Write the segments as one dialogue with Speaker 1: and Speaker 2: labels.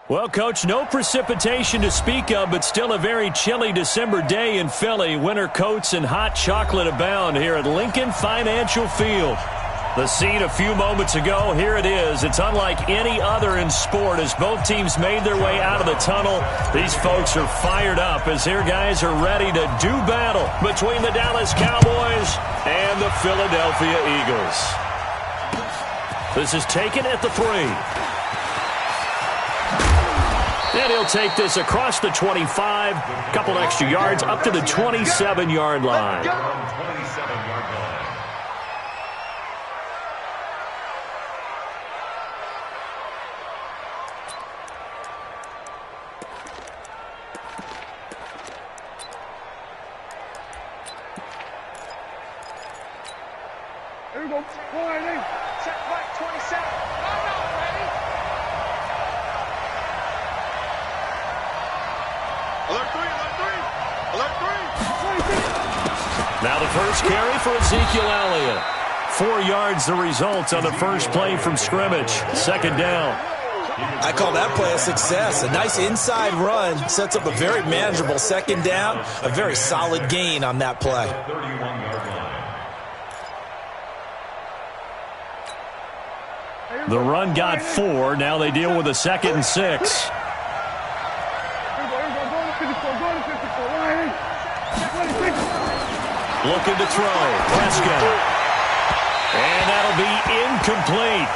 Speaker 1: Well, Coach, no precipitation to speak of, but still a very chilly December day in Philly. Winter coats and hot chocolate abound here at Lincoln Financial Field. The scene a few moments ago, here it is. It's unlike any other in sport as both teams made their way out of the tunnel. These folks are fired up as their guys are ready to do battle between the Dallas Cowboys and the Philadelphia Eagles. This is taken at the 3. And he'll take this across the 25, couple extra yards up to the 27-yard line.
Speaker 2: Here we go. Check back 27. I'm not ready. Alert 3, alert 3, alert 3.
Speaker 1: Now the first carry for Ezekiel Elliott. 4 yards the result on the first play from scrimmage. Second down.
Speaker 3: I call that play a success. A nice inside run sets up a very manageable second down. A very solid gain on that play.
Speaker 1: The run got 4. Now they deal with a 2nd and 6. Looking to throw. Prescott. And that'll be incomplete.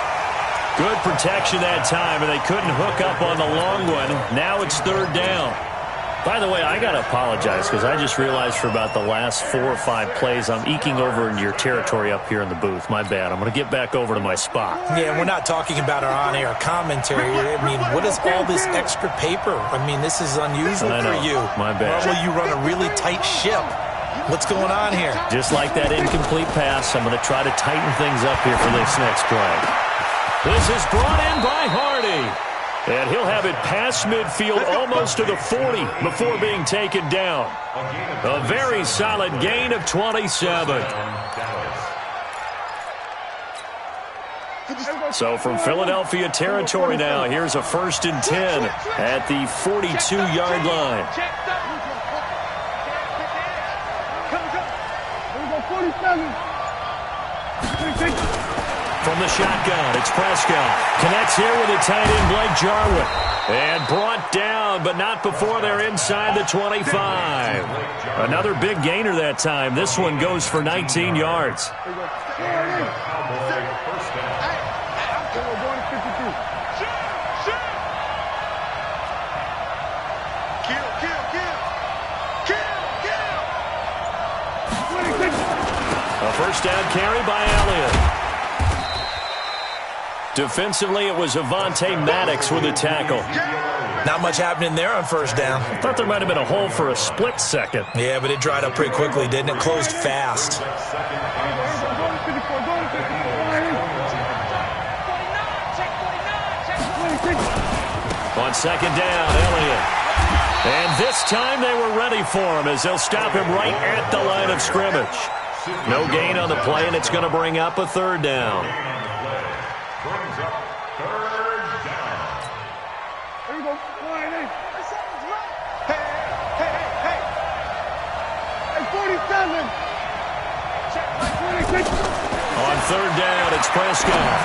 Speaker 1: Good protection that time, and they couldn't hook up on the long one. Now it's 3rd down. By the way, I got to apologize because I just realized for about the last 4 or 5 plays I'm eking over into your territory up here in the booth. My bad. I'm going to get back over to my spot.
Speaker 3: Yeah, we're not talking about our on-air commentary. I mean, what is all this extra paper? I mean, this is unusual for you.
Speaker 1: My bad.
Speaker 3: Normally you run a really tight ship. What's going on here?
Speaker 1: Just like that incomplete pass, I'm going to try to tighten things up here for this next play. This is brought in by Hardy. And he'll have it past midfield almost to the 40 before being taken down. A very solid gain of 27. So from Philadelphia territory now, here's a 1st and 10 at the 42-yard line. From the shotgun, it's Prescott. Connects here with a tight end, Blake Jarwin. And brought down, but not before they're inside the 25. Another big gainer that time. This one goes for 19 yards. A first down carry by Elliott. Defensively, it was Avonte Maddox with a tackle.
Speaker 3: Not much happening there on first down.
Speaker 1: I thought there might have been a hole for a split second.
Speaker 3: Yeah, but it dried up pretty quickly, didn't it? Closed fast.
Speaker 1: On second down, Elliott. And this time they were ready for him as they'll stop him right at the line of scrimmage. No gain on the play, and it's going to bring up a 3rd down. On 3rd down, it's Prescott.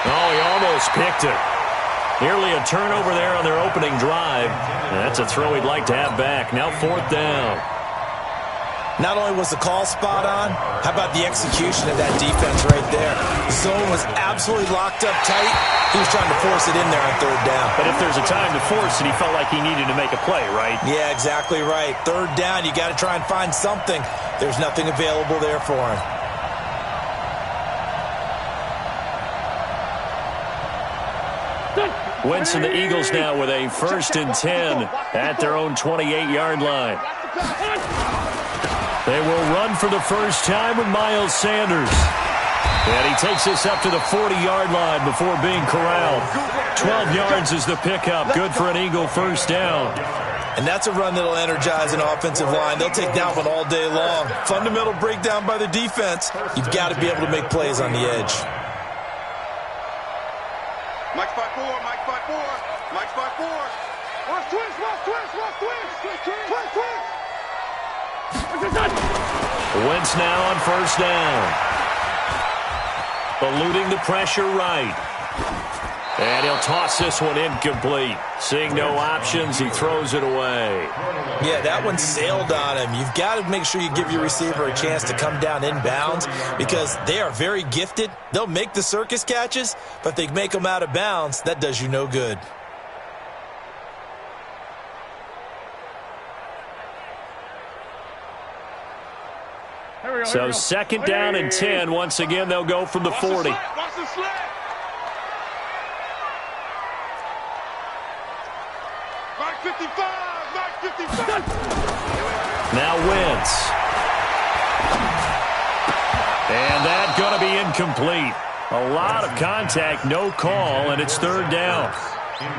Speaker 1: Oh, he almost picked it. Nearly a turnover there on their opening drive. And that's a throw he'd like to have back. Now 4th down.
Speaker 3: Not only was the call spot on, how about the execution of that defense right there? The zone was absolutely locked up tight. He was trying to force it in there on 3rd down.
Speaker 1: But if there's a time to force it, he felt like he needed to make a play, right?
Speaker 3: Yeah, exactly right. 3rd down, you got to try and find something. There's nothing available there for him.
Speaker 1: Wentz and the Eagles now with a 1st and 10 at their own 28-yard line. They will run for the first time with Miles Sanders. And he takes this up to the 40-yard line before being corralled. 12 yards is the pickup. Good for an Eagle first down.
Speaker 3: And that's a run that'll energize an offensive line. They'll take that one all day long. Fundamental breakdown by the defense. You've got to be able to make plays on the edge.
Speaker 2: Mike 5-4, Mike 5-4, Mike 5-4. Watch twist, watch twist, watch twist, twist, twist.
Speaker 1: Wentz now on first down. Eluding the pressure right. And he'll toss this one incomplete. Seeing no options, he throws it away.
Speaker 3: Yeah, that one sailed on him. You've got to make sure you give your receiver a chance to come down inbounds because they are very gifted. They'll make the circus catches, but they make them out of bounds. That does you no good.
Speaker 1: So second down and 10. Once again, they'll go from the 40.
Speaker 2: Watch the slant. Mike 55, Mike 55.
Speaker 1: Now Wentz. And that's going to be incomplete. A lot of contact, no call, and it's third down.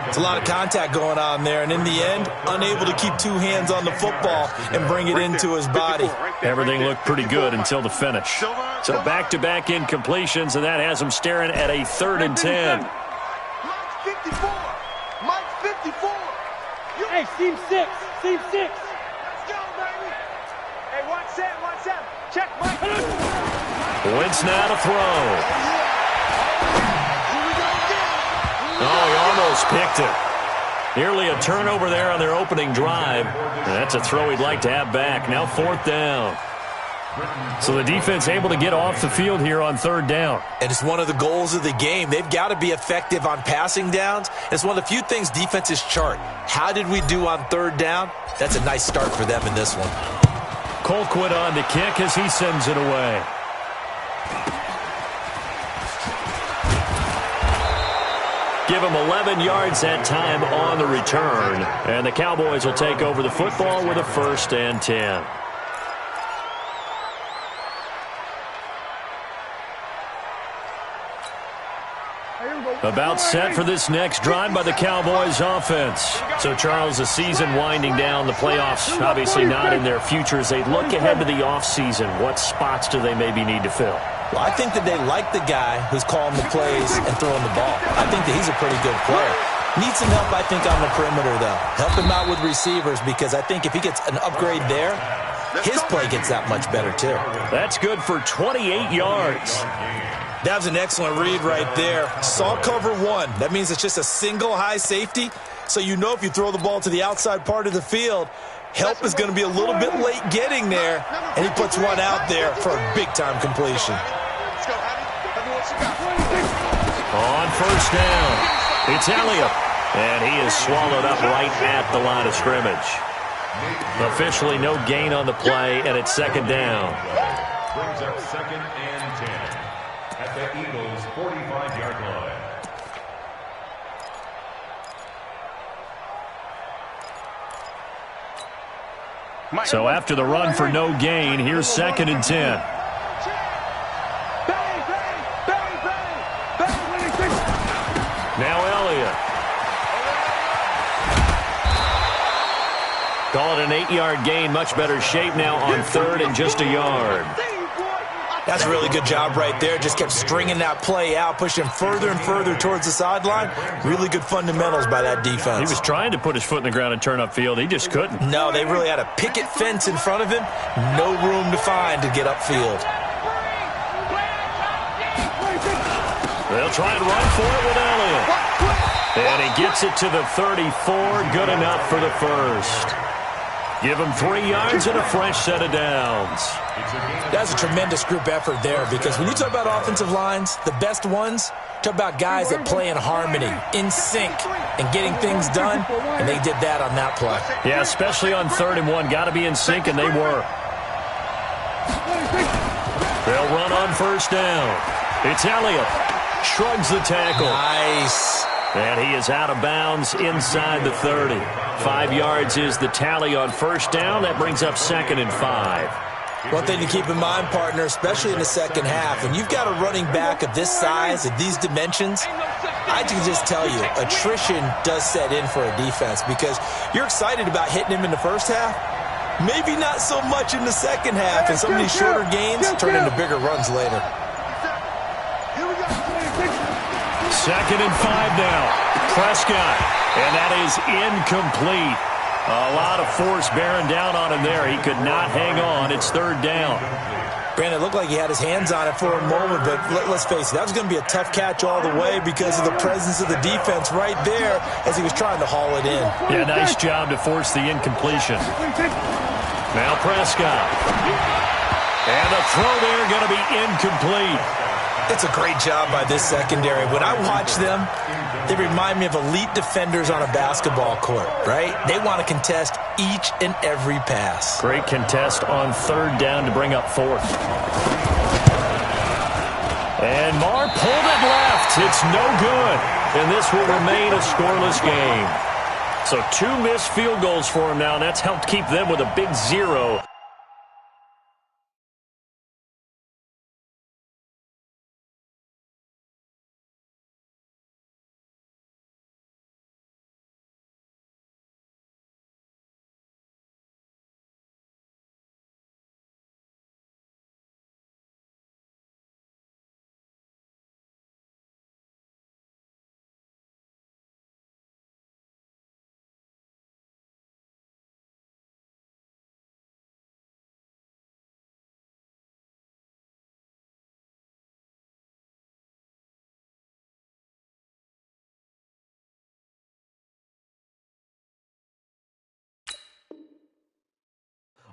Speaker 3: It's a lot of contact going on there, and in the end, unable to keep two hands on the football and bring it into his body.
Speaker 1: Everything looked pretty good until the finish. So back-to-back incompletions, and that has them staring at a 3rd and 10.
Speaker 2: Mike 54, Mike 54.
Speaker 4: Hey, seam 6, seam 6.
Speaker 2: Let's go, baby. Hey, 1-7. Check, Mike.
Speaker 1: Wentz now to throw. Oh, he almost picked it. Nearly a turnover there on their opening drive. And that's a throw he'd like to have back. Now 4th down. So the defense able to get off the field here on 3rd down.
Speaker 3: And it's one of the goals of the game. They've got to be effective on passing downs. It's one of the few things defenses chart. How did we do on 3rd down? That's a nice start for them in this one.
Speaker 1: Colquitt on to kick as he sends it away. Give him 11 yards that time on the return. And the Cowboys will take over the football with a 1st and 10. About set for this next drive by the Cowboys offense. So, Charles, the season winding down, the playoffs obviously not in their future. As they look ahead to the offseason, what spots do they maybe need to fill?
Speaker 3: Well, I think that they like the guy who's calling the plays and throwing the ball. I think that he's a pretty good player. Needs some help, I think, on the perimeter, though. Help him out with receivers because I think if he gets an upgrade there, his play gets that much better, too.
Speaker 1: That's good for 28 yards.
Speaker 3: That was an excellent read right there. Saw cover 1. That means it's just a single high safety. So you know if you throw the ball to the outside part of the field, help is going to be a little bit late getting there. And he puts one out there for a big-time completion.
Speaker 1: On first down, it's Elliott. And he is swallowed up right at the line of scrimmage. Officially no gain on the play, and it's 2nd down.
Speaker 5: Brings up 2nd and 10 at the Eagles' 45-yard line.
Speaker 1: So after the run for no gain, here's 2nd and 10. Now Elliott. Call it an 8-yard gain. Much better shape now on 3rd and just a yard.
Speaker 3: That's a really good job right there. Just kept stringing that play out, pushing him further and further towards the sideline. Really good fundamentals by that defense.
Speaker 1: He was trying to put his foot in the ground and turn upfield. He just couldn't.
Speaker 3: No, they really had a picket fence in front of him. No room to find to get upfield.
Speaker 1: They'll try and run for it with Elliott. And he gets it to the 34. Good enough for the 1st. Give him 3 yards and a fresh set of downs.
Speaker 3: That's a tremendous group effort there because when you talk about offensive lines, the best ones, talk about guys that play in harmony, in sync, and getting things done, and they did that on that play.
Speaker 1: Yeah, especially on 3rd and 1. Got to be in sync, and they were. They'll run on first down. It's Elliott. Shrugs the tackle.
Speaker 3: Nice.
Speaker 1: And he is out of bounds inside the 30. 5 yards is the tally on first down. That brings up 2nd and 5.
Speaker 3: One thing to keep in mind, partner, especially in the second half, when you've got a running back of this size, of these dimensions, I can just tell you, attrition does set in for a defense because you're excited about hitting him in the first half. Maybe not so much in the second half, and some of these shorter gains turn into bigger runs later.
Speaker 1: 2nd and 5 now. Prescott, and that is incomplete. A lot of force bearing down on him there. He could not hang on. It's 3rd down.
Speaker 3: Brandon, it looked like he had his hands on it for a moment, but let's face it, that was going to be a tough catch all the way because of the presence of the defense right there as he was trying to haul it in.
Speaker 1: Yeah, nice job to force the incompletion. Now Prescott. And the throw there going to be incomplete.
Speaker 3: It's a great job by this secondary. When I watch them, they remind me of elite defenders on a basketball court, right? They want to contest each and every pass.
Speaker 1: Great contest on 3rd down to bring up 4th. And Marr pulled it left. It's no good. And this will remain a scoreless game. So 2 missed field goals for him now, and that's helped keep them with a big 0.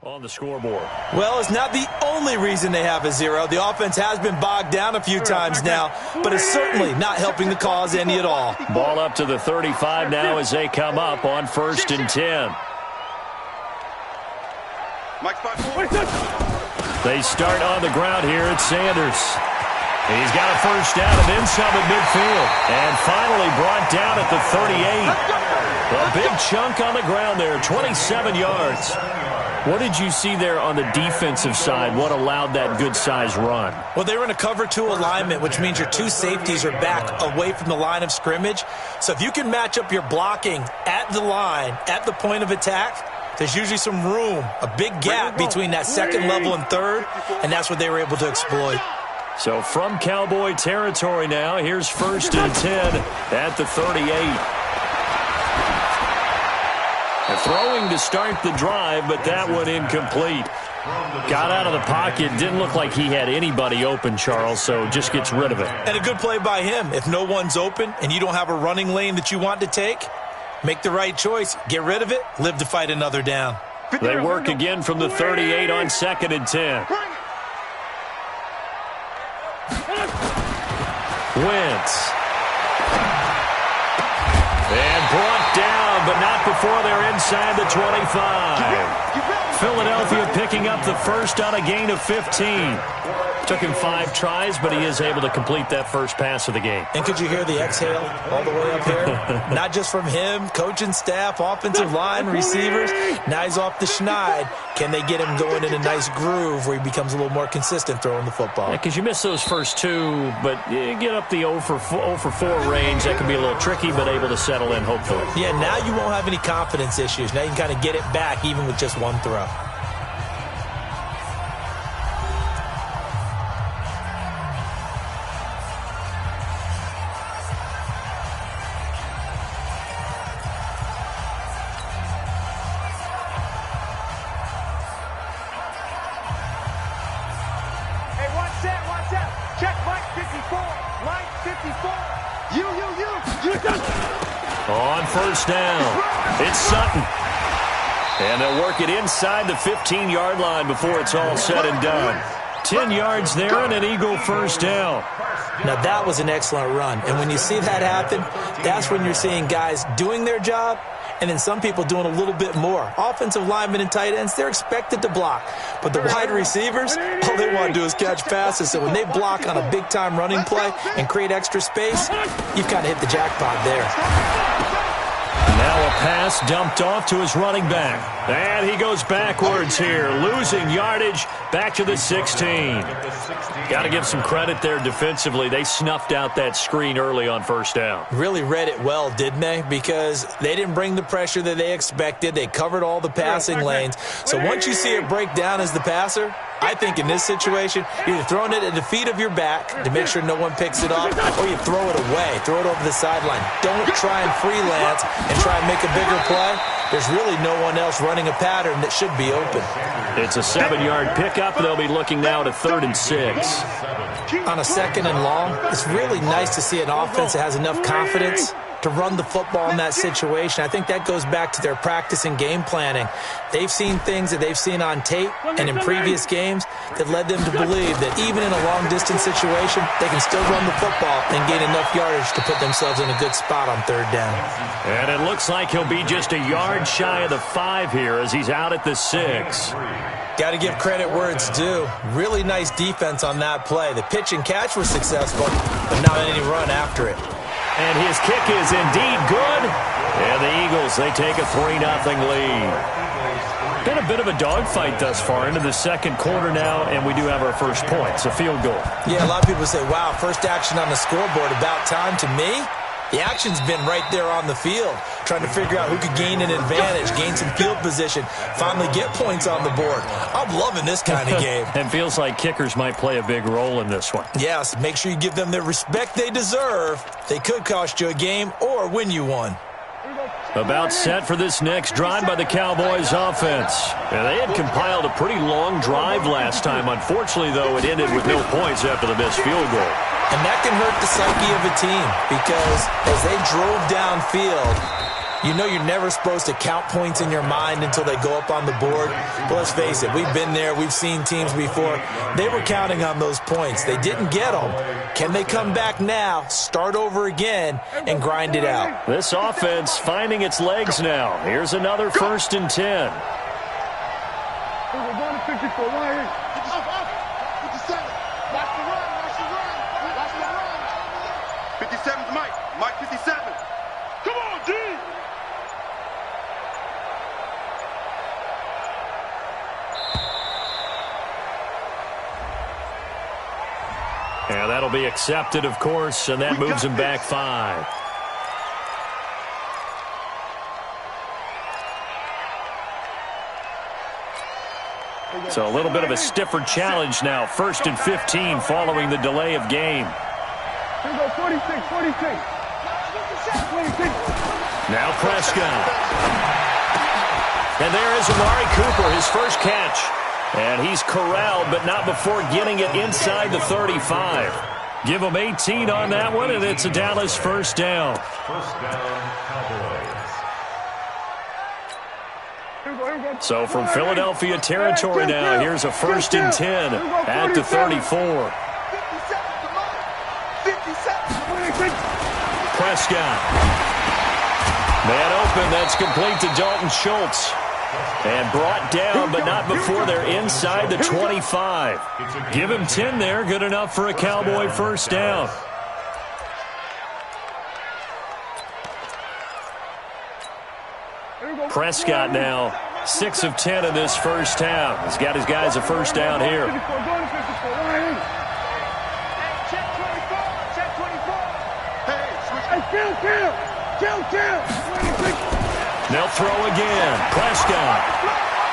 Speaker 1: On the scoreboard.
Speaker 3: Well, it's not the only reason they have a 0. The offense has been bogged down a few times now, but it's certainly not helping the cause any at all.
Speaker 1: Ball up to the 35 now as they come up on 1st and 10. They start on the ground here at Sanders. He's got a 1st down and then some at midfield. And finally brought down at the 38. A big chunk on the ground there, 27 yards. What did you see there on the defensive side? What allowed that good-sized run?
Speaker 3: Well, they were in a cover 2 alignment, which means your 2 safeties are back away from the line of scrimmage. So if you can match up your blocking at the line, at the point of attack, there's usually some room, a big gap between that 2nd level and 3rd, and that's what they were able to exploit.
Speaker 1: So from Cowboy territory now, here's 1st and 10 at the 38. Throwing to start the drive, but that one incomplete. Got out of the pocket. Didn't look like he had anybody open, Charles, so just gets rid of it.
Speaker 3: And a good play by him. If no one's open and you don't have a running lane that you want to take, make the right choice. Get rid of it. Live to fight another down.
Speaker 1: They work again from the 38 on 2nd and 10. Wentz. And brought down, but not before they're inside the 25. Philadelphia picking up the 1st on a gain of 15. Took him 5 tries, but he is able to complete that first pass of the game.
Speaker 3: And could you hear the exhale all the way up here? Not just from him, coaching staff, offensive line, receivers. Now he's off the schneid. Can they get him going in a nice groove where he becomes a little more consistent throwing the football?
Speaker 1: Yeah, because you miss those first 2, but you get up the 0 for 4 range. That can be a little tricky, but able to settle in, hopefully.
Speaker 3: Yeah, now you won't have any confidence issues. Now you can kind of get it back even with just 1 throw.
Speaker 1: On 1st down, it's Sutton. And they'll work it inside the 15-yard line before it's all said and done. 10 yards there and an Eagle 1st down.
Speaker 3: Now that was an excellent run. And when you see that happen, that's when you're seeing guys doing their job and then some people doing a little bit more. Offensive linemen and tight ends, they're expected to block. But the wide receivers, all they want to do is catch passes. So when they block on a big-time running play and create extra space, you've kind of hit the jackpot there.
Speaker 1: Now a pass dumped off to his running back. And he goes backwards here, losing yardage back to the 16. Got to give some credit there defensively. They snuffed out that screen early on first down.
Speaker 3: Really read it well, didn't they? Because they didn't bring the pressure that they expected. They covered all the passing lanes. So once you see it break down as the passer, I think in this situation, you're either throwing it at the feet of your back to make sure no one picks it up, or you throw it away, throw it over the sideline. Don't try and freelance and try and make a bigger play. There's really no one else running a pattern that should be open.
Speaker 1: It's a 7-yard pickup. They'll be looking now to 3rd and 6.
Speaker 3: On a 2nd and long, it's really nice to see an offense that has enough confidence to run the football in that situation. I think that goes back to their practice and game planning. They've seen things that they've seen on tape and in previous games that led them to believe that even in a long-distance situation, they can still run the football and gain enough yardage to put themselves in a good spot on 3rd down.
Speaker 1: And it looks like he'll be just a yard shy of the 5 here as he's out at the 6.
Speaker 3: Got to give credit where it's due. Really nice defense on that play. The pitch and catch was successful, but not any run after it.
Speaker 1: And his kick is indeed good. And the Eagles, they take a 3-0 lead. Been a bit of a dogfight thus far into the 2nd quarter now, and we do have our first points, a field goal.
Speaker 3: Yeah, a lot of people say, wow, first action on the scoreboard, about time. To me, the action's been right there on the field, trying to figure out who could gain an advantage, gain some field position, finally get points on the board. I'm loving this kind of game.
Speaker 1: And feels like kickers might play a big role in this one.
Speaker 3: Yes, make sure you give them the respect they deserve. They could cost you a game or win you one.
Speaker 1: About set for this next drive by the Cowboys offense. And they had compiled a pretty long drive last time. Unfortunately, though, it ended with no points after the missed field goal.
Speaker 3: And that can hurt the psyche of a team because as they drove downfield, you know you're never supposed to count points in your mind until they go up on the board. But let's face it, we've been there. We've seen teams before. They were counting on those points. They didn't get them. Can they come back now, start over again, and grind it out?
Speaker 1: This offense finding its legs now. Here's another 1st and 10.
Speaker 2: 57's Mike. Mike 57. Come on, D.
Speaker 1: And that'll be accepted, of course, and that moves him back 5. So a little bit of a stiffer challenge now. 1st and 15 following the delay of game.
Speaker 4: 46.
Speaker 1: Now Prescott. And there is Amari Cooper, his first catch. And he's corralled, but not before getting it inside the 35. Give him 18 on that one, and it's a Dallas 1st down.
Speaker 5: First down, Cowboys.
Speaker 1: So from Philadelphia territory now, here's a 1st and 10 at the 34. Prescott. Man open, that's complete to Dalton Schultz. And brought down, but not before they're inside the 25. Give him 10 there, good enough for a Cowboy 1st down. Prescott now 6 of 10 in this 1st half. He's got his guys a 1st down here. They'll throw again. Prescott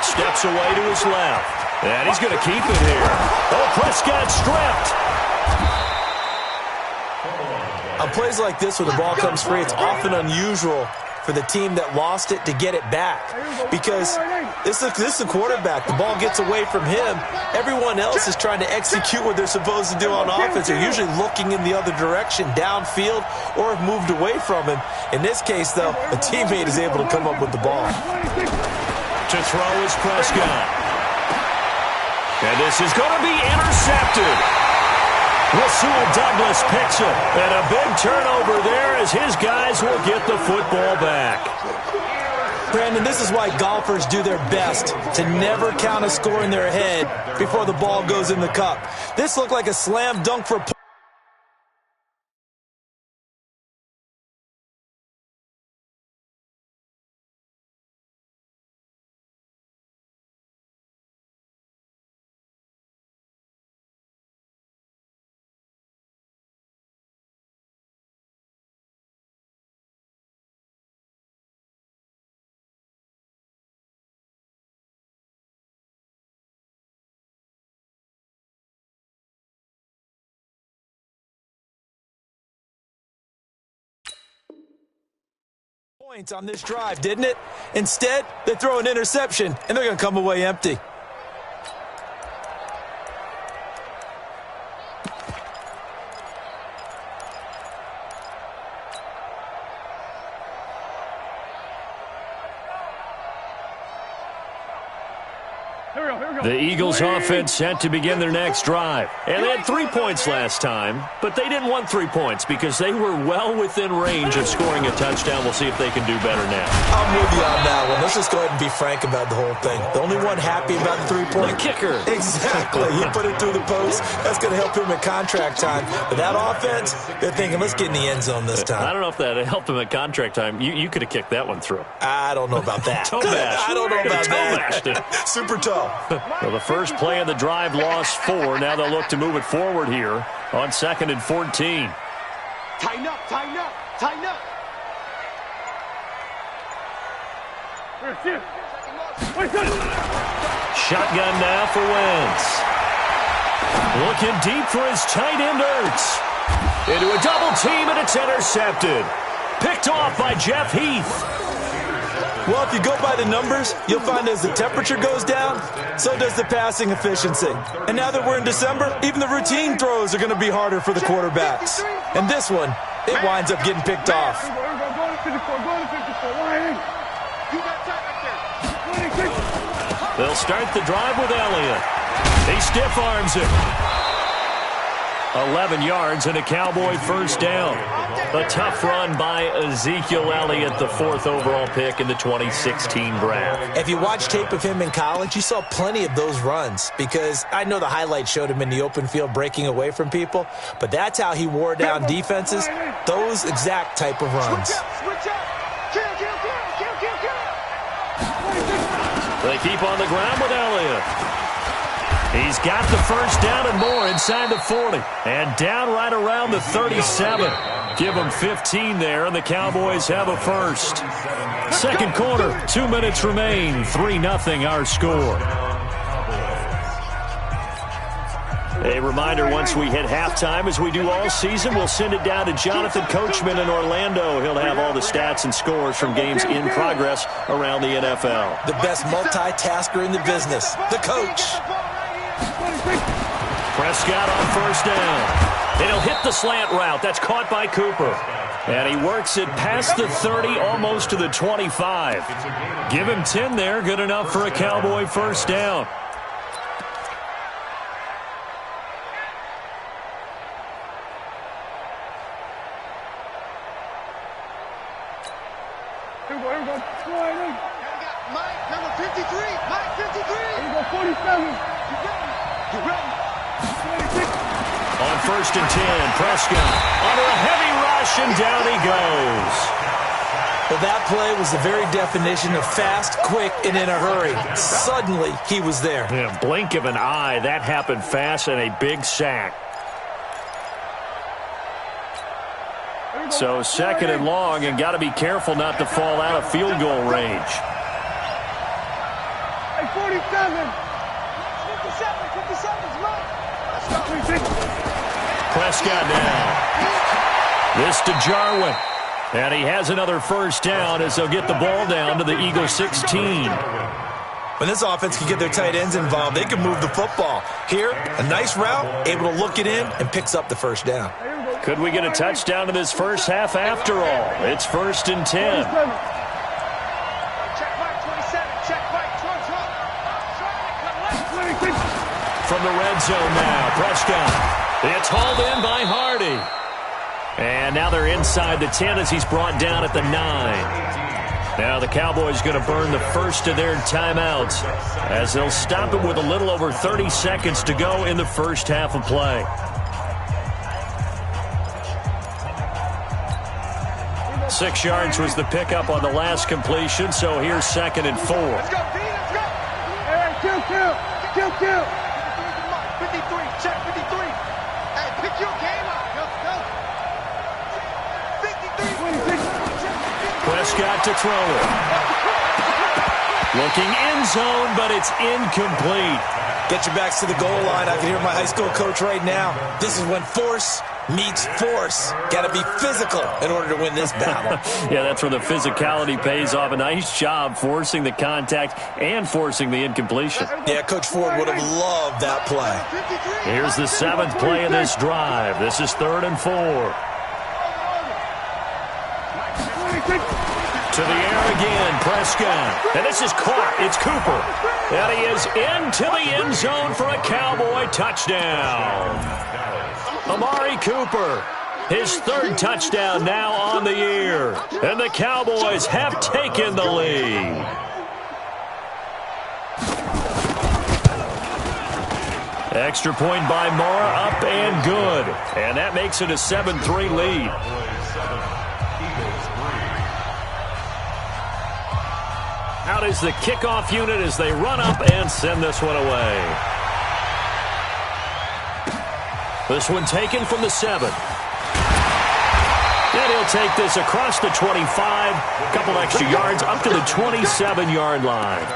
Speaker 1: steps away to his left. And he's going to keep it here. Oh, Prescott stripped.
Speaker 3: On plays like this where the ball comes free, it's often unusual for the team that lost it to get it back. Because this is the quarterback. The ball gets away from him. Everyone else is trying to execute what they're supposed to do on offense. They're usually looking in the other direction, downfield, or have moved away from him. In this case, though, a teammate is able to come up with the ball.
Speaker 1: To throw is Prescott. And this is going to be intercepted. Rasul Douglas picks it. And a big turnover there as his guys will get the football back.
Speaker 3: Brandon, this is why golfers do their best to never count a score in their head before the ball goes in the cup. This looked like a slam dunk for Points on this drive, didn't it? Instead, they throw an interception, and they're going to come away empty.
Speaker 1: The Eagles offense set to begin their next drive. And they had 3 points last time, but they didn't want 3 points because they were well within range of scoring a touchdown. We'll see if they can do better now.
Speaker 3: I'm with you on that one. Let's just go ahead and be frank about the whole thing. The only one happy about the 3-point.
Speaker 1: The kicker.
Speaker 3: Exactly. He put it through the post. That's going to help him at contract time. But that offense, they're thinking, let's get in the end zone this time.
Speaker 1: I don't know if that helped him at contract time. You could have kicked that one through.
Speaker 3: I don't know about that.
Speaker 1: Toe bash.
Speaker 3: I don't know about that.
Speaker 1: It.
Speaker 3: Super toe.
Speaker 1: Well, the first play of the drive lost 4. Now they'll look to move it forward here on 2nd and 14.
Speaker 2: Tighten up, tighten up, tighten up.
Speaker 1: Shotgun now for Wentz. Looking deep for his tight end, Ertz. Into a double team, and it's intercepted. Picked off by Jeff Heath.
Speaker 3: Well, if you go by the numbers, you'll find as the temperature goes down, so does the passing efficiency. And now that we're in December, even the routine throws are going to be harder for the quarterbacks. And this one, it winds up getting picked off.
Speaker 1: They'll start the drive with Elliott. He stiff arms it. 11 yards and a Cowboy first down. A tough run by Ezekiel Elliott, the 4th overall pick in the 2016 draft.
Speaker 3: If you watch tape of him in college, you saw plenty of those runs because I know the highlights showed him in the open field breaking away from people, but that's how he wore down defenses, those exact type of runs.
Speaker 1: They keep on the ground with Elliott. He's got the first down and more inside the 40. And down right around the 37. Give them 15 there, and the Cowboys have a first. Second quarter, 2 minutes remain. 3-0 our score. A reminder, once we hit halftime, as we do all season, we'll send it down to Jonathan Coachman in Orlando. He'll have all the stats and scores from games in progress around the NFL.
Speaker 3: The best multitasker in the business, the coach.
Speaker 1: Prescott on first down. And he'll hit the slant route. That's caught by Cooper. And he works it past the 30, almost to the 25. Give him 10 there. Good enough for a Cowboy first down.
Speaker 2: Mike, number 53. Mike, 53.
Speaker 4: Here we go, 47.
Speaker 2: You ready?
Speaker 1: On first and 10, Prescott under a heavy rush, and down he goes.
Speaker 3: Well, that play was the very definition of fast, quick, and in a hurry. Suddenly, he was there.
Speaker 1: Yeah, blink of an eye, that happened fast, and a big sack. So 2nd and long, and got to be careful not to fall out of field goal range.
Speaker 4: Hey, 47.
Speaker 2: 57,
Speaker 1: Prescott now. This to Jarwin. And he has another first down as they'll get the ball down to the Eagles 16.
Speaker 3: When this offense can get their tight ends involved, they can move the football. Here, a nice route, able to look it in, and picks up the first down.
Speaker 1: Could we get a touchdown in this first half after all? It's 1st and 10.
Speaker 2: Check Mike, 27. Check Mike, 12.
Speaker 1: From the red zone now, Prescott. It's hauled in by Hardy. And now they're inside the 10 as he's brought down at the 9. Now the Cowboys going to burn the first of their timeouts as they'll stop it with a little over 30 seconds to go in the first half of play. Six yards was the pickup on the last completion, so here's 2nd and 4.
Speaker 2: Let's go, D, let's go.
Speaker 4: Hey, kill.
Speaker 2: 53, check 53. Hey, pick your game up. Go. 53.
Speaker 1: Prescott to throw it. Looking end zone, but it's incomplete.
Speaker 3: Get your backs to the goal line. I can hear my high school coach right now. This is when force meets force. Got to be physical in order to win this battle.
Speaker 1: Yeah, that's where the physicality pays off. A nice job forcing the contact and forcing the incompletion.
Speaker 3: Yeah, Coach Ford would have loved that play.
Speaker 1: Here's the 7th play of this drive. This is 3rd and 4. To the air again, Prescott. And this is caught. It's Cooper. And he is into the end zone for a Cowboy touchdown. Amari Cooper, his 3rd touchdown now on the year. And the Cowboys have taken the lead. Extra point by Mara, up and good. And that makes it a 7-3 lead. Out is the kickoff unit as they run up and send this one away. This one taken from the 7. And he'll take this across the 25. A couple extra yards up to the 27-yard line.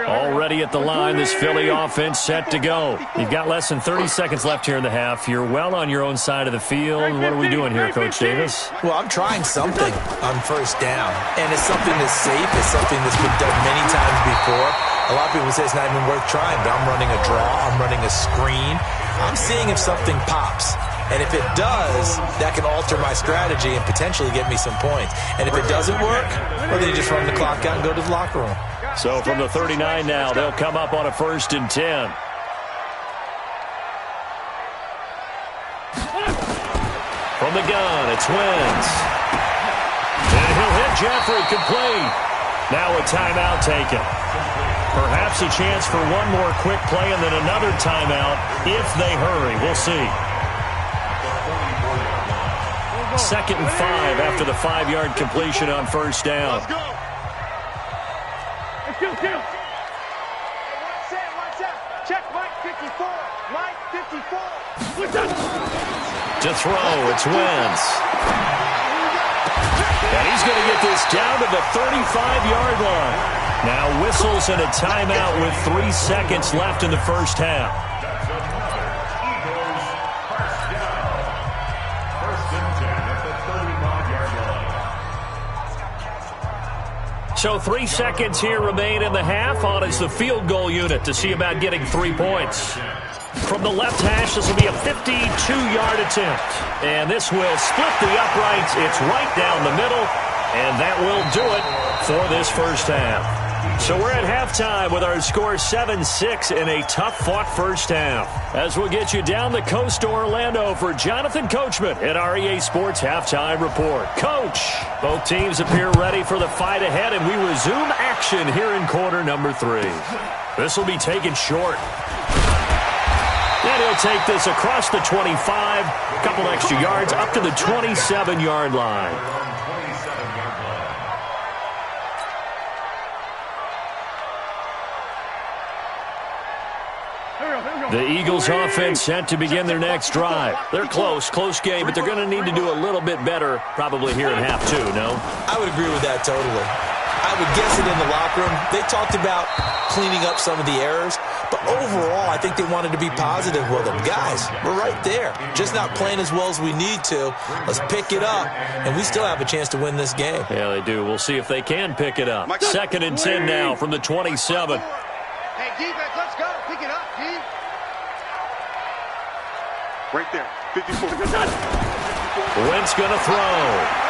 Speaker 1: Already at the line, this Philly offense set to go. You've got less than 30 seconds left here in the half. You're well on your own side of the field. What are we doing here, Coach Davis?
Speaker 3: Well, I'm trying something on 1st down, and it's something that's safe. It's something that's been done many times before. A lot of people say it's not even worth trying, but I'm running a draw. I'm running a screen. I'm seeing if something pops. And if it does, that can alter my strategy and potentially get me some points. And if it doesn't work, well, then you just run the clock out and go to the locker room.
Speaker 1: So from the 39 now, they'll come up on a 1st and 10. From the gun, it's Wentz. And he'll hit Jeffrey complete. Now a timeout taken. Perhaps a chance for one more quick play and then another timeout if they hurry. We'll see. 2nd and 5 after the 5-yard completion on 1st down.
Speaker 2: Let's go. Let's go, Kim. Watch out. Check Mike 54. Mike 54.
Speaker 1: To throw, it's Wentz. And he's going to get this down to the 35-yard line. Now whistles and a timeout with 3 seconds left in the 1st half. So 3 seconds here remain in the half. On is the field goal unit to see about getting 3 points. From the left hash, this will be a 52-yard attempt. And this will split the uprights. It's right down the middle. And that will do it for this 1st half. So we're at halftime with our score 7-6 in a tough-fought 1st half. As we'll get you down the coast to Orlando for Jonathan Coachman at our EA Sports Halftime Report. Coach, both teams appear ready for the fight ahead, and we resume action here in quarter number 3. This will be taken short. And he'll take this across the 25, a couple extra yards up to the 27-yard line. The Eagles offense set to begin their next drive. They're close game, but they're going to need to do a little bit better probably here in half 2, no?
Speaker 3: I would agree with that totally. I would guess it in the locker room. They talked about cleaning up some of the errors, but overall, I think they wanted to be positive with them. Guys, we're right there. Just not playing as well as we need to. Let's pick it up, and we still have a chance to win this game.
Speaker 1: Yeah, they do. We'll see if they can pick it up. 2nd and 10 now from the 27.
Speaker 2: Hey, defense, let's go. Pick it up, D. Right there, 54.
Speaker 1: Wentz going to throw.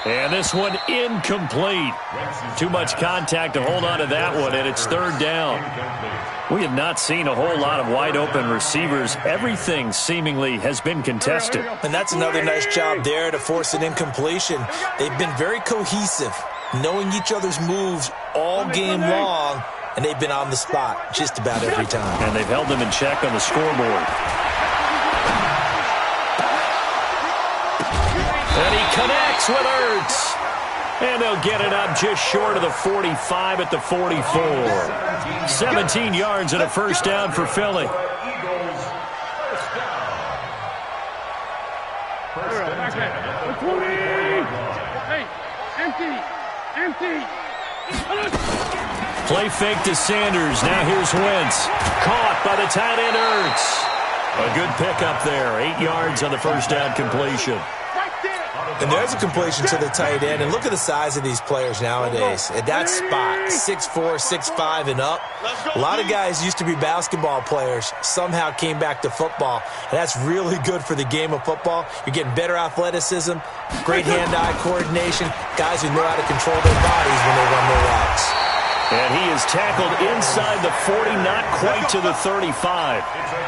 Speaker 1: And this one incomplete. Too much contact to hold on to that one, and it's 3rd down. We have not seen a whole lot of wide-open receivers. Everything seemingly has been contested.
Speaker 3: And that's another nice job there to force an incompletion. They've been very cohesive, knowing each other's moves all game long, and they've been on the spot just about every time.
Speaker 1: And they've held them in check on the scoreboard. And he connects with Ertz. And they'll get it up just short of the 45 at the 44. 17 yards and a 1st down for Philly.
Speaker 5: First and 10 at the 44-yard line.
Speaker 4: Hey, empty.
Speaker 1: Play fake to Sanders. Now here's Wentz. Caught by the tight end Ertz. A good pickup there. 8 yards on the first down completion.
Speaker 3: And there's a completion to the tight end. And look at the size of these players nowadays. At that spot, 6'4", 6'5", and up. A lot of guys used to be basketball players, somehow came back to football. And that's really good for the game of football. You're getting better athleticism, great hand-eye coordination, guys who know how to control their bodies when they run their routes.
Speaker 1: And he is tackled inside the 40, not quite to the 35.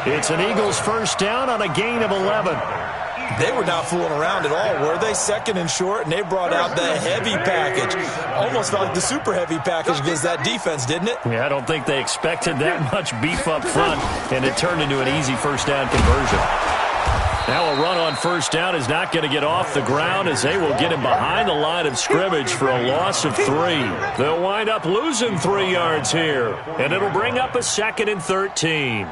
Speaker 1: It's an Eagles first down on a gain of 11.
Speaker 3: They were not fooling around at all, were they? Second and short, and they brought out the heavy package. Almost felt like the super heavy package against that defense, didn't it?
Speaker 1: Yeah, I don't think they expected that much beef up front, and it turned into an easy first down conversion. Now a run on first down is not going to get off the ground as they will get him behind the line of scrimmage for a loss of 3. They'll wind up losing 3 yards here, and it'll bring up a 2nd and 13.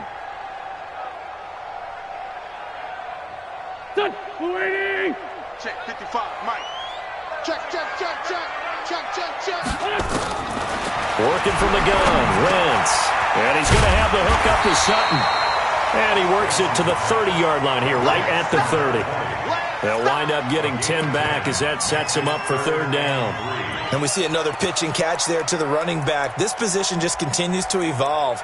Speaker 4: Waiting.
Speaker 2: Check 55, Mike. Check.
Speaker 1: Working from the gun, Wentz. And he's going to have the hook up to Sutton. And he works it to the 30-yard line here, right at the 30. They'll wind up getting 10 back as that sets him up for third down.
Speaker 3: And we see another pitch and catch there to the running back. This position just continues to evolve.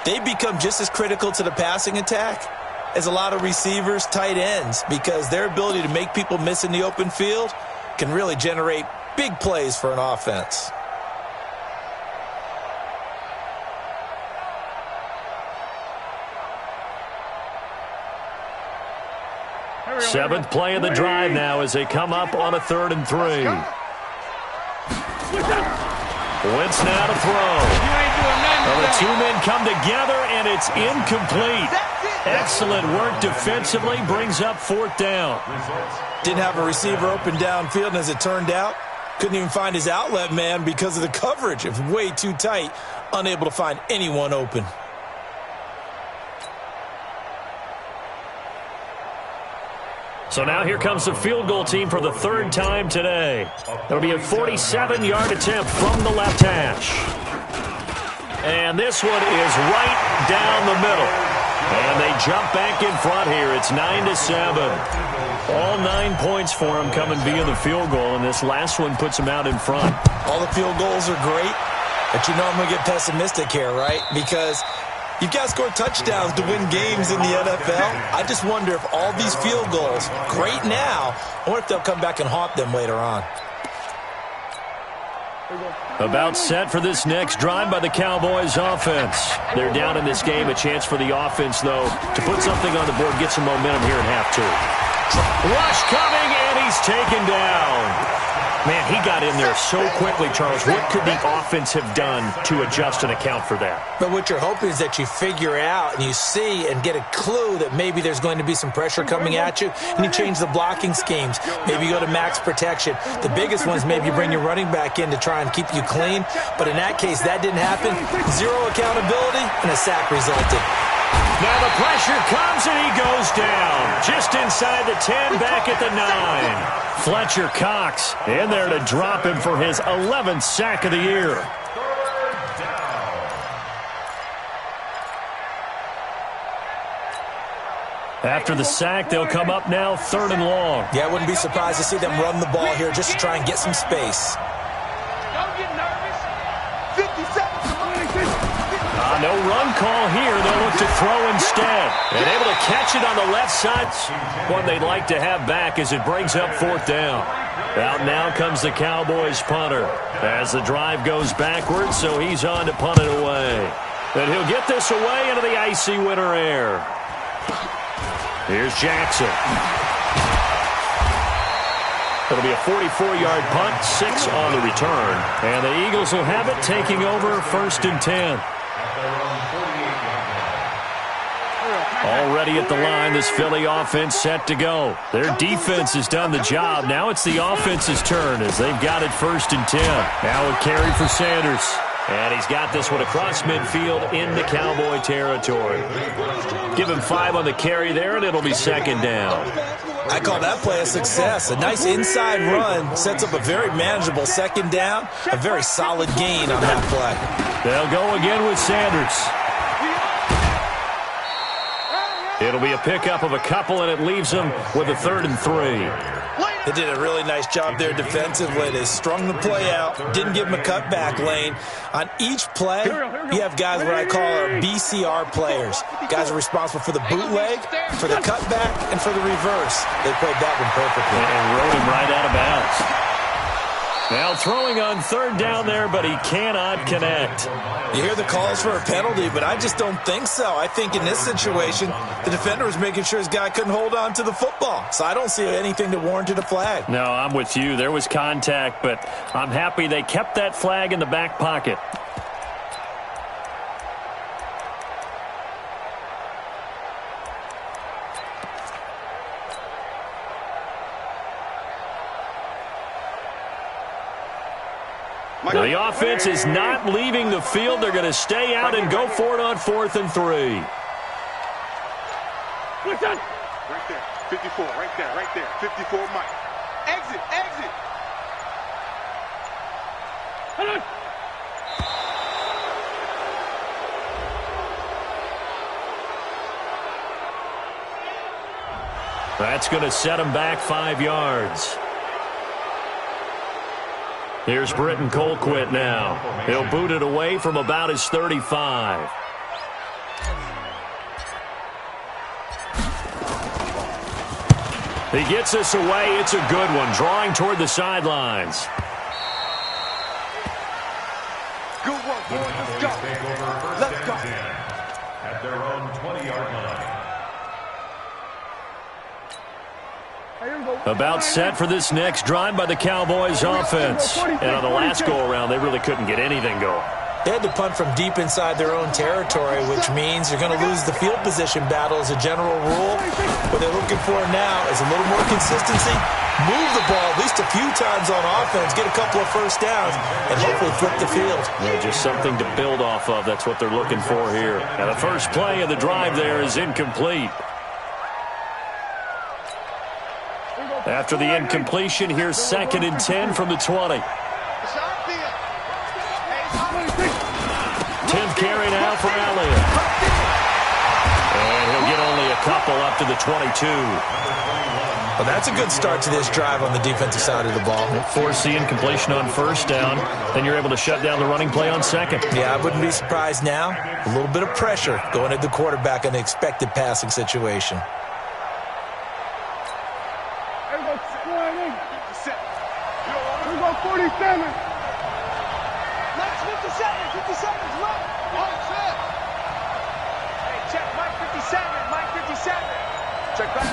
Speaker 3: They become just as critical to the passing attack as a lot of receivers, tight ends, because their ability to make people miss in the open field can really generate big plays for an offense.
Speaker 1: Seventh play of the drive now as they come up on a 3rd and 3. Wentz now to throw. Well, the 2 men come together, and it's incomplete. Excellent work defensively, brings up 4th down.
Speaker 3: Didn't have a receiver open downfield, and as it turned out, couldn't even find his outlet man because of the coverage. It was way too tight, unable to find anyone open.
Speaker 1: So now here comes the field goal team for the 3rd time today. It'll be a 47-yard attempt from the left hash. And this one is right down the middle. And they jump back in front here. It's 9-7. All 9 points for them coming via the field goal, and this last one puts them out in front.
Speaker 3: All the field goals are great, but you know I'm going to get pessimistic here, right? Because you've got to score touchdowns to win games in the NFL. I just wonder if all these field goals, great now, I wonder if they'll come back and haunt them later on.
Speaker 1: About set for this next drive by the Cowboys offense. They're down in this game. A chance for the offense, though, to put something on the board, get some momentum here in half 2. Rush coming, and he's taken down. Man, he got in there so quickly, Charles. What could the offense have done to adjust and account for that?
Speaker 3: But what you're hoping is that you figure out and you see and get a clue that maybe there's going to be some pressure coming at you, and you change the blocking schemes. Maybe you go to max protection. The biggest ones, maybe you bring your running back in to try and keep you clean. But in that case, that didn't happen. 0 accountability, and a sack resulted.
Speaker 1: Now the pressure comes, and he goes down. Just inside the 10, back at the 9. Fletcher Cox in there to drop him for his 11th sack of the year. After the sack, they'll come up now 3rd and long.
Speaker 3: Yeah, I wouldn't be surprised to see them run the ball here just to try and get some space.
Speaker 2: Don't get nervous. 50 seconds.
Speaker 1: No run call here. They'll look to throw instead. And able to catch it on the left side. One they'd like to have back as it brings up 4th down. Out now comes the Cowboys punter as the drive goes backwards, so he's on to punt it away. And he'll get this away into the icy winter air. Here's Jackson. It'll be a 44-yard punt, 6 on the return. And the Eagles will have it, taking over 1st and 10. Already at the line, this Philly offense set to go. Their defense has done the job. Now it's the offense's turn as they've got it 1st and 10. Now a carry for Sanders. And he's got this one across midfield into Cowboy territory. Give him 5 on the carry there, and it'll be 2nd down.
Speaker 3: I call that play a success. A nice inside run sets up a very manageable second down, a very solid gain on that play.
Speaker 1: They'll go again with Sanders. It'll be a pickup of a couple, and it leaves them with a 3rd and 3.
Speaker 3: They did a really nice job there defensively. They strung the play out, didn't give him a cutback lane. On each play, you have guys what I call our BCR players. Guys are responsible for the bootleg, for the cutback, and for the reverse. They played that one perfectly.
Speaker 1: And rode him right out of bounds. Now throwing on 3rd down there, but he cannot connect.
Speaker 3: You hear the calls for a penalty, but I just don't think so. I think in this situation, the defender was making sure his guy couldn't hold on to the football. So I don't see anything that warranted a flag.
Speaker 1: No, I'm with you. There was contact, but I'm happy they kept that flag in the back pocket. The offense is not leaving the field. They're going to stay out and go for it on 4th and 3.
Speaker 2: Right there, 54, right there, 54, Mike. Exit.
Speaker 1: That's going to set him back 5 yards. Here's Britton Colquitt now. He'll boot it away from about his 35. He gets this away. It's a good one, drawing toward the sidelines.
Speaker 2: Good work, boys. Let's go. Let's go.
Speaker 5: At their own 20-yard line.
Speaker 1: About set for this next drive by the Cowboys offense. And on the last go-around, they really couldn't get anything going.
Speaker 3: They had to punt from deep inside their own territory, which means you're going to lose the field position battle as a general rule. What they're looking for now is a little more consistency, move the ball at least a few times on offense, get a couple of first downs, and hopefully flip the field.
Speaker 1: Yeah, just something to build off of. That's what they're looking for here. Now, the first play of the drive there is incomplete. After the incompletion, here's 2nd and 10 from the 20. 10th carry now for Elliott. And he'll get only a couple up to the 22.
Speaker 3: Well, that's a good start to this drive on the defensive side of the ball.
Speaker 1: Force the incompletion on 1st down, then you're able to shut down the running play on 2nd.
Speaker 3: Yeah, I wouldn't be surprised now. A little bit of pressure going at the quarterback in an expected passing situation.
Speaker 4: We go 47.
Speaker 2: Let's 57's left. Hey, check Mike 57. Check back.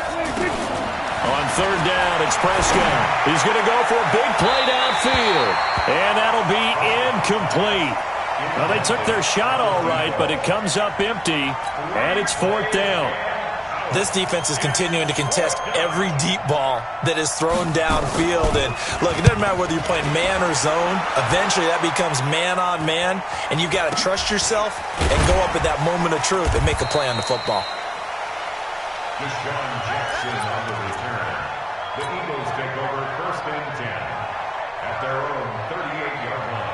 Speaker 1: On 3rd down, it's Prescott. He's going to go for a big play downfield. And that'll be incomplete. Well, they took their shot all right, but it comes up empty. And it's 4th down.
Speaker 3: This defense is continuing to contest every deep ball that is thrown downfield. And, look, it doesn't matter whether you're playing man or zone. Eventually, that becomes man-on-man, and you've got to trust yourself and go up at that moment of truth and make a play on the football.
Speaker 5: Deshaun Jackson on the return. The Eagles take over 1st and 10 at their own 38-yard line.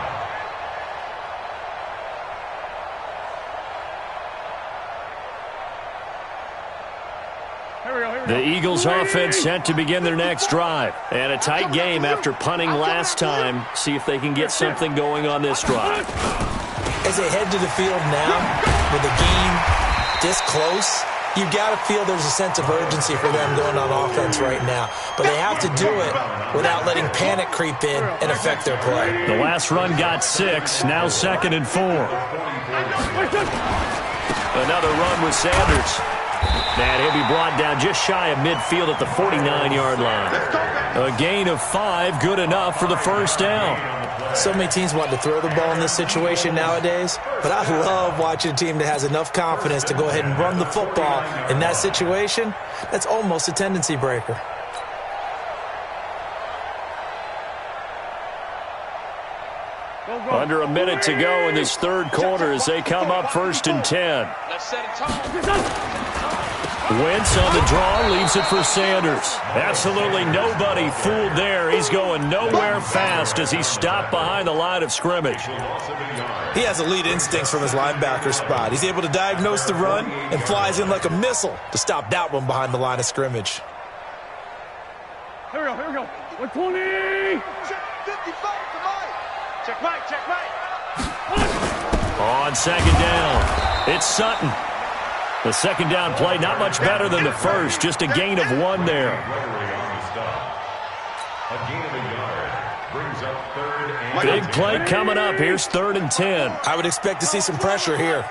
Speaker 1: The Eagles offense set to begin their next drive. And a tight game after punting last time. See if they can get something going on this drive.
Speaker 3: As they head to the field now, with the game this close, you've got to feel there's a sense of urgency for them going on offense right now. But they have to do it without letting panic creep in and affect their play.
Speaker 1: The last run got 6, now 2nd and 4. Another run with Sanders. And he'll be brought down just shy of midfield at the 49-yard line. A gain of 5, good enough for the 1st down.
Speaker 3: So many teams want to throw the ball in this situation nowadays, but I love watching a team that has enough confidence to go ahead and run the football in that situation. That's almost a tendency breaker.
Speaker 1: Under a minute to go in this 3rd quarter as they come up 1st and 10.
Speaker 2: Let's set a tone.
Speaker 1: Wentz on the draw, leaves it for Sanders. Absolutely nobody fooled there. He's going nowhere fast as he stopped behind the line of scrimmage.
Speaker 3: He has elite instincts from his linebacker spot. He's able to diagnose the run and flies in like a missile to stop that one behind the line of scrimmage.
Speaker 4: Here we go. 120.
Speaker 2: Check 55 to Mike. Check Mike, check Mike.
Speaker 1: On second down, it's Sutton. The second down play, not much better than the first, just a gain of 1 there. Big play coming up. Here's 3rd and 10.
Speaker 3: I would expect to see some pressure here.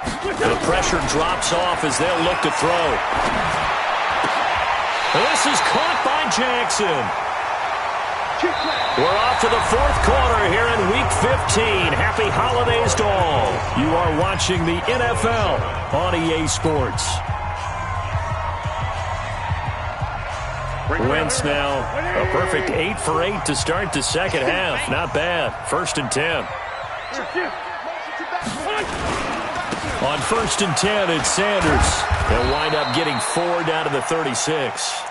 Speaker 1: The pressure drops off as they'll look to throw. This is caught by Jackson. We're off to the 4th quarter here in Week 15. Happy holidays to all. You are watching the NFL on EA Sports. Wentz now a perfect 8 for 8 to start the second half. Not bad. 1st and 10. On 1st and 10, it's Sanders. They'll wind up getting 4 down to the 36.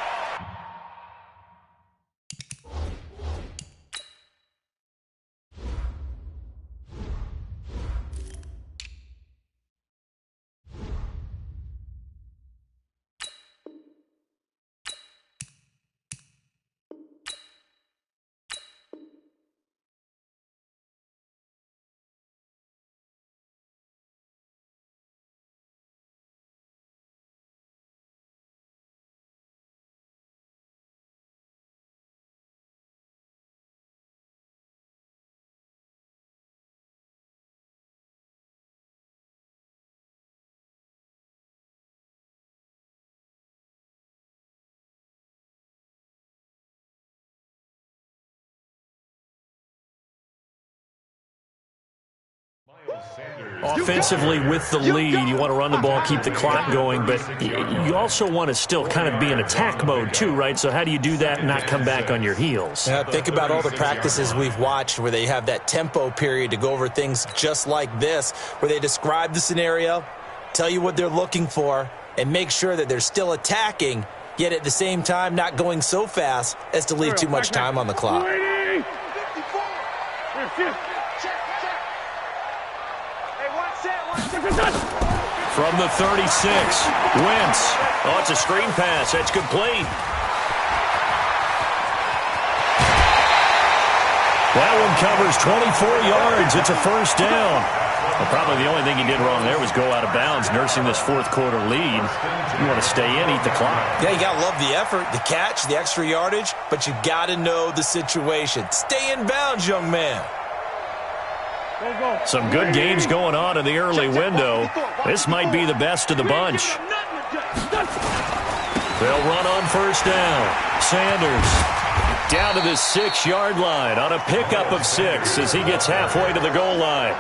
Speaker 1: Offensively with the lead, you want to run the ball, keep the clock going, but you also want to still kind of be in attack mode too, right? So how do you do that and not come back on your heels?
Speaker 3: Yeah, think about all the practices we've watched where they have that tempo period to go over things just like this, where they describe the scenario, tell you what they're looking for, and make sure that they're still attacking, yet at the same time not going so fast as to leave too much time on the clock.
Speaker 1: From the 36, Wentz. Oh, it's a screen pass. That's complete. That one covers 24 yards. It's a 1st down. Well, probably the only thing he did wrong there was go out of bounds, nursing this 4th quarter lead. You want to stay in, eat the clock.
Speaker 3: Yeah, you got to love the effort, the catch, the extra yardage, but you got to know the situation. Stay in bounds, young man.
Speaker 1: Some good games going on in the early window. This might be the best of the bunch. They'll run on 1st down. Sanders down to the 6-yard line on a pickup of 6 as he gets halfway to the goal line.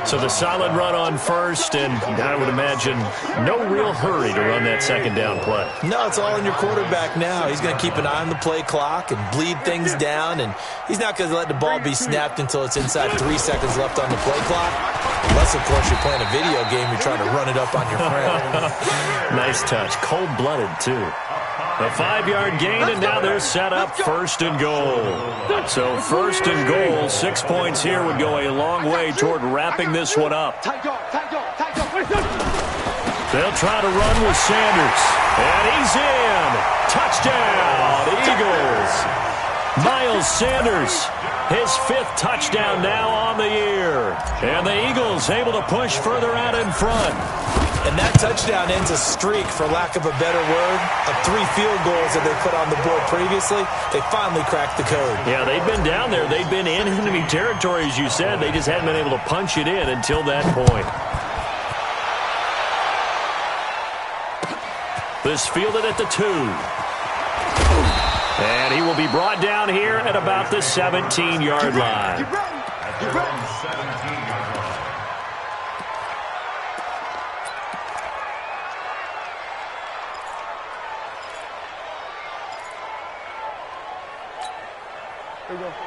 Speaker 1: So the solid run on 1st, and I would imagine no real hurry to run that 2nd down play.
Speaker 3: No, it's all in your quarterback now. He's going to keep an eye on the play clock and bleed things down, and he's not going to let the ball be snapped until it's inside 3 seconds left on the play clock. Unless, of course, you're playing a video game, you're trying to run it up on your friend.
Speaker 1: Nice touch. Cold-blooded, too. A 5-yard gain, and now they're set up 1st and goal. So 1st and goal, 6 points here would go a long way toward wrapping this one up. They'll try to run with Sanders, and he's in. Touchdown, Eagles. Miles Sanders, his 5th touchdown now on the year. And the Eagles able to push further out in front.
Speaker 3: And that touchdown ends a streak, for lack of a better word, of 3 field goals that they put on the board previously. They finally cracked the code.
Speaker 1: Yeah, they've been down there. They've been in enemy territory, as you said. They just hadn't been able to punch it in until that point. This fielded at the 2. And he will be brought down here at about the 17-yard line.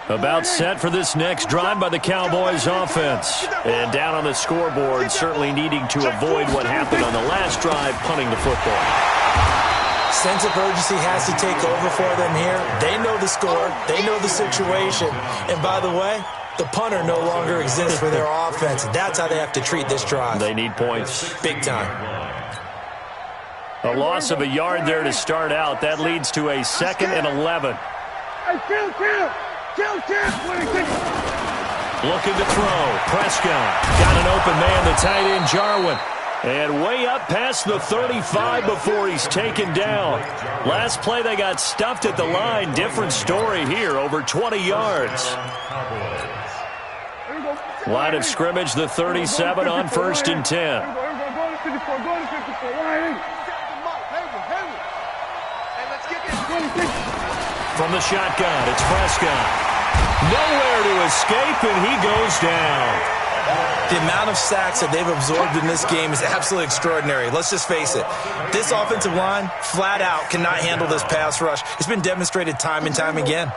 Speaker 1: About set for this next drive by the Cowboys offense. And down on the scoreboard, certainly needing to avoid what happened on the last drive, punting the football.
Speaker 3: Sense of urgency has to take over for them here. They know the score. They know the situation. And by the way, the punter no longer exists for their offense. That's how they have to treat this drive.
Speaker 1: They need points.
Speaker 3: Big time.
Speaker 1: A loss of a yard there to start out. That leads to a 2nd and 11. Looking to throw. Prescott got an open man, the tight end Jarwin. And way up past the 35 before he's taken down. Last play they got stuffed at the line. Different story here, over 20 yards. Line of scrimmage, the 37 on 1st and 10. From the shotgun, it's Prescott. Nowhere to escape, and he goes down.
Speaker 3: The amount of sacks that they've absorbed in this game is absolutely extraordinary. Let's just face it. This offensive line, flat out, cannot handle this pass rush. It's been demonstrated time and time again.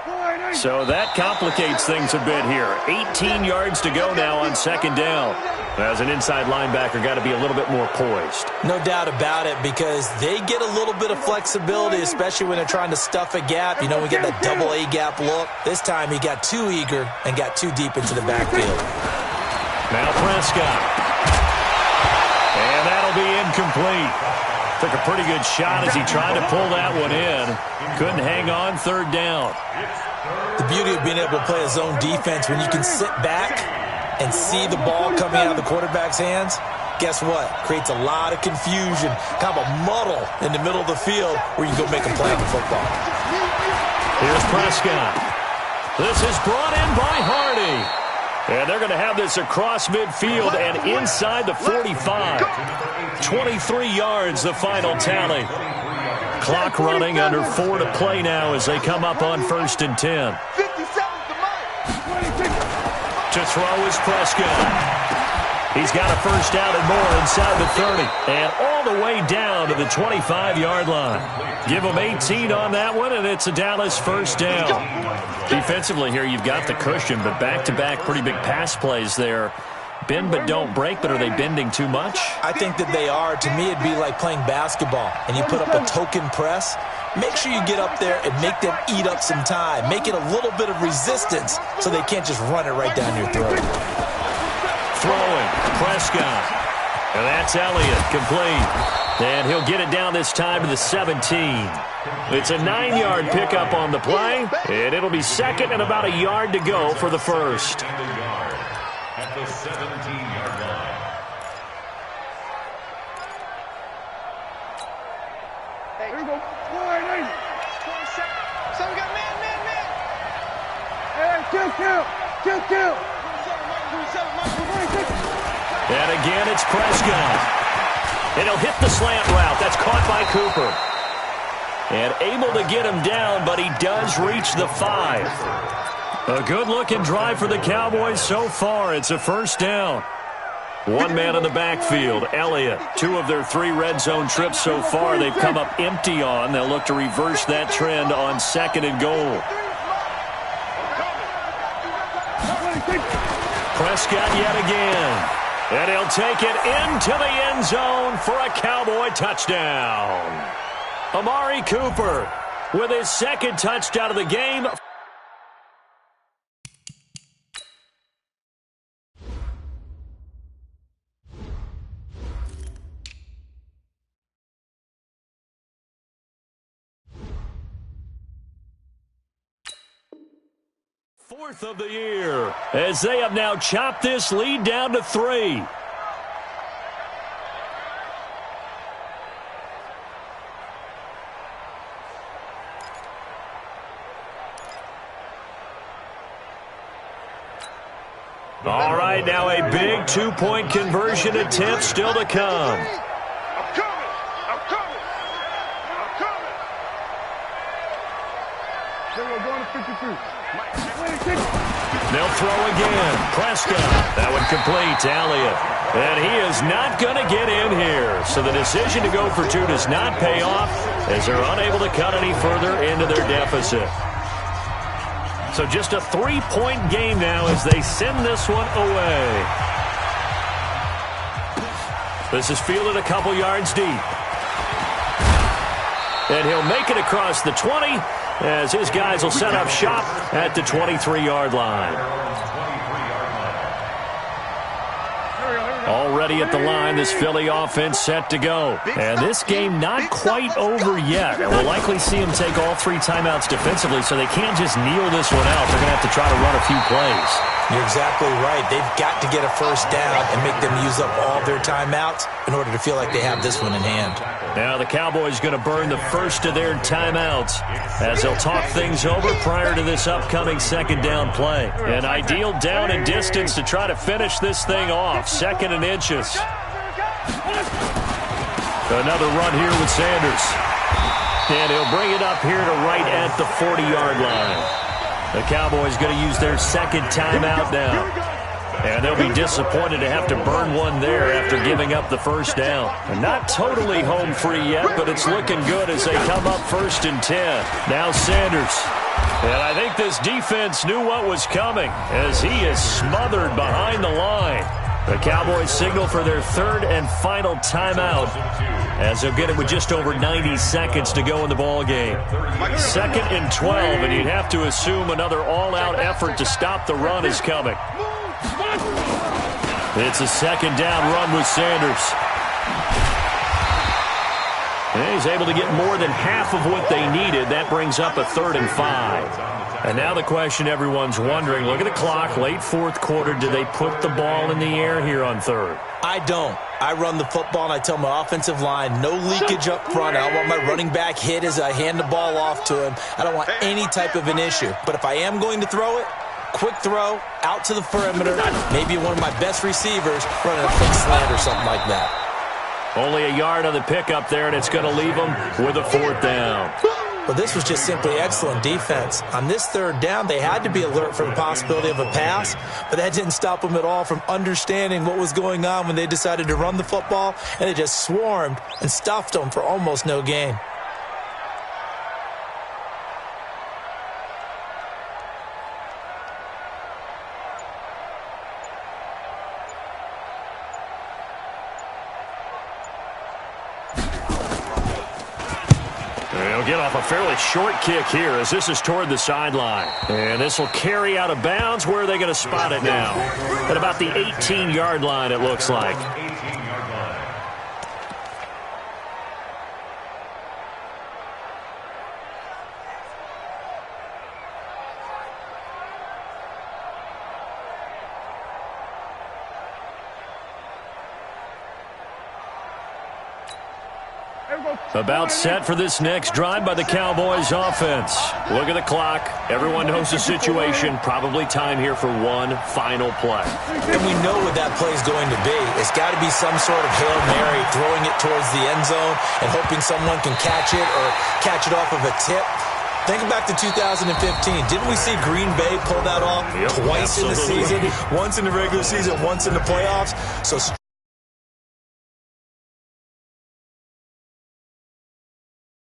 Speaker 1: So that complicates things a bit here. 18 yards to go now on 2nd down. As an inside linebacker, got to be a little bit more poised.
Speaker 3: No doubt about it, because they get a little bit of flexibility, especially when they're trying to stuff a gap. You know, we get that double A gap look. This time he got too eager and got too deep into the backfield.
Speaker 1: Now Prescott. And that'll be incomplete. Took a pretty good shot as he tried to pull that one in. Couldn't hang on, 3rd down.
Speaker 3: The beauty of being able to play a zone defense, when you can sit back and see the ball coming out of the quarterback's hands, guess what? Creates a lot of confusion, kind of a muddle in the middle of the field where you can go make a play on the football.
Speaker 1: Here's Prescott. This is brought in by Hardy. And they're going to have this across midfield and inside the 45. 23 yards, the final tally. Clock running, under 4 to play now as they come up on 1st and 10. To throw is Prescott. He's got a first down and more inside the 30. And all the way down to the 25-yard line. Give them 18 on that one, and it's a Dallas first down. Defensively here, you've got the cushion, but back-to-back pretty big pass plays there. Bend but don't break, but are they bending too much?
Speaker 3: I think that they are. To me, it'd be like playing basketball, and you put up a token press. Make sure you get up there and make them eat up some time. Make it a little bit of resistance so they can't just run it right down your throat.
Speaker 1: Throwing, Prescott. And that's Elliott, complete. And he'll get it down this time to the 17. It's a 9-yard pickup on the play, and it'll be 2nd and about a yard to go for the first.
Speaker 5: At the 17-yard line.
Speaker 2: Hey, here we go. 27. So we got man. Hey, kill.
Speaker 1: And again, it's Prescott. And he'll hit the slant route. That's caught by Cooper. And able to get him down, but he does reach the 5. A good-looking drive for the Cowboys so far. It's a first down. One man in the backfield, Elliott. 2 of their 3 red zone trips so far they've come up empty on. They'll look to reverse that trend on 2nd and goal. Prescott yet again. And he'll take it into the end zone for a Cowboy touchdown. Amari Cooper with his 2nd touchdown of the game. Fourth of the year, as they have now chopped this lead down to 3. All right, now a big 2-point conversion attempt still to come.
Speaker 2: I'm coming. They're going to 52.
Speaker 1: They'll throw again. Prescott. That one complete to Elliott. And he is not going to get in here. So the decision to go for 2 does not pay off as they're unable to cut any further into their deficit. So just a 3-point game now as they send this one away. This is fielded a couple yards deep. And he'll make it across the 20 as his guys will set up shop at the 23-yard line. Already at the line, this Philly offense set to go. And this game not quite over yet. And we'll likely see them take all 3 timeouts defensively, so they can't just kneel this one out. They're going to have to try to run a few plays.
Speaker 3: You're exactly right. They've got to get a first down and make them use up all their timeouts in order to feel like they have this one in hand.
Speaker 1: Now the Cowboys going to burn the first of their timeouts as they'll talk things over prior to this upcoming second down play. An ideal down and distance to try to finish this thing off. 2nd and inches. Another run here with Sanders. And he'll bring it up here to right at the 40-yard line. The Cowboys going to use their second timeout now. And they'll be disappointed to have to burn one there after giving up the first down. And not totally home free yet, but it's looking good as they come up 1st and 10. Now Sanders. And I think this defense knew what was coming as he is smothered behind the line. The Cowboys signal for their 3rd and final timeout as they'll get it with just over 90 seconds to go in the ball game. 2nd and 12, and you'd have to assume another all-out effort to stop the run is coming. It's a 2nd down run with Sanders. And he's able to get more than half of what they needed. That brings up a 3rd and 5. And now the question everyone's wondering, look at the clock, late 4th quarter, do they put the ball in the air here on 3rd?
Speaker 3: I don't. I run the football, and I tell my offensive line, no leakage up front. I don't want my running back hit as I hand the ball off to him. I don't want any type of an issue. But if I am going to throw it, quick throw, out to the perimeter, maybe one of my best receivers running a quick slant or something like that.
Speaker 1: Only a yard on the pickup there, and it's going to leave them with a 4th down.
Speaker 3: Well, this was just simply excellent defense. On this 3rd down, they had to be alert for the possibility of a pass, but that didn't stop them at all from understanding what was going on when they decided to run the football, and they just swarmed and stuffed them for almost no gain.
Speaker 1: Get off a fairly short kick here as this is toward the sideline. And this will carry out of bounds. Where are they going to spot it now? At about the 18-yard line, it looks like. About set for this next drive by the Cowboys offense. Look at the clock. Everyone knows the situation. Probably time here for one final play.
Speaker 3: And we know what that play is going to be. It's got to be some sort of Hail Mary, throwing it towards the end zone and hoping someone can catch it or catch it off of a tip. Think back to 2015. Didn't we see Green Bay pull that off twice in the season? Once in the regular season, once in the playoffs. So